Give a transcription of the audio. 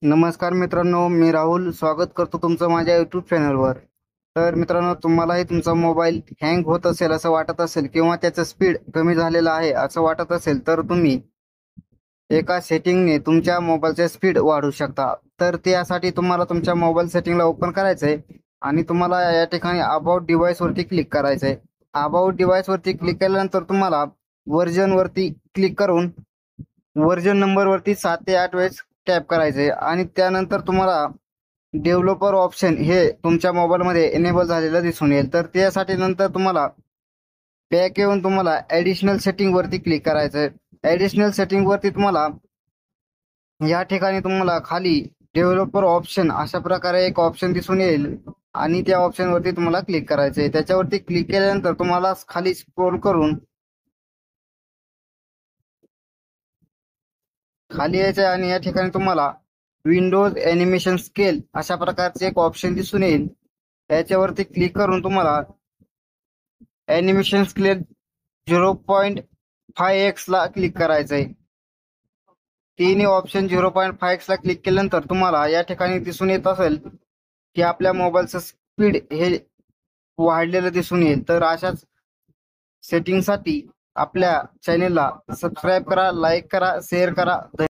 नमस्कार मित्रांनो, मी राहुल स्वागत करतो तुमचं माझ्या यूट्यूब चॅनलवर. तर मित्रांनो, तुम्हालाही तुमचा मोबाईल हँग होत असेल असं वाटत असेल किंवा त्याचं स्पीड कमी झालेलं आहे असं वाटत असेल तर तुम्ही एका सेटिंगने तुमच्या मोबाईलचे स्पीड वाढवू शकता. तर त्यासाठी तुम्हाला तुमच्या मोबाईल सेटिंगला ओपन करायचं आहे आणि तुम्हाला या ठिकाणी अबाउट डिव्हाइसवरती क्लिक करायचं आहे. अबाउट डिव्हाइसवरती क्लिक केल्यानंतर तुम्हाला व्हर्जनवरती क्लिक करून व्हर्जन नंबरवरती 7 ते 8 वेळेस टॅप करायचे आणि त्यानंतर तुम्हाला डेव्हलपर ऑप्शन हे तुमच्या मोबाईलमध्ये एनेबल झालेलं दिसून येईल. तर त्यासाठी नंतर तुम्हाला बॅक येऊन तुम्हाला ॲडिशनल सेटिंगवरती क्लिक करायचं आहे. ॲडिशनल सेटिंगवरती तुम्हाला या ठिकाणी तुम्हाला खाली डेव्हलपर ऑप्शन अशा प्रकारे एक ऑप्शन दिसून येईल आणि त्या ऑप्शनवरती तुम्हाला क्लिक करायचं आहे. त्याच्यावरती क्लिक केल्यानंतर तुम्हाला खाली स्क्रोल करून खाली यायचं आहे आणि या ठिकाणी तुम्हाला विंडोज ॲनिमेशन स्केल अशा प्रकारचे एक ऑप्शन दिसून येईल. त्याच्यावरती क्लिक करून तुम्हाला ॲनिमेशन स्केल 0.5x ला क्लिक करायचं आहे. तिन्ही ऑप्शन 0.5x ला क्लिक केल्यानंतर तुम्हाला या ठिकाणी दिसून येत असेल की आपल्या मोबाईलचं स्पीड हे वाढलेलं दिसून येईल. तर अशाच सेटिंगसाठी आपल्या चॅनेलला सबस्क्राईब करा, लाईक करा, शेअर करा.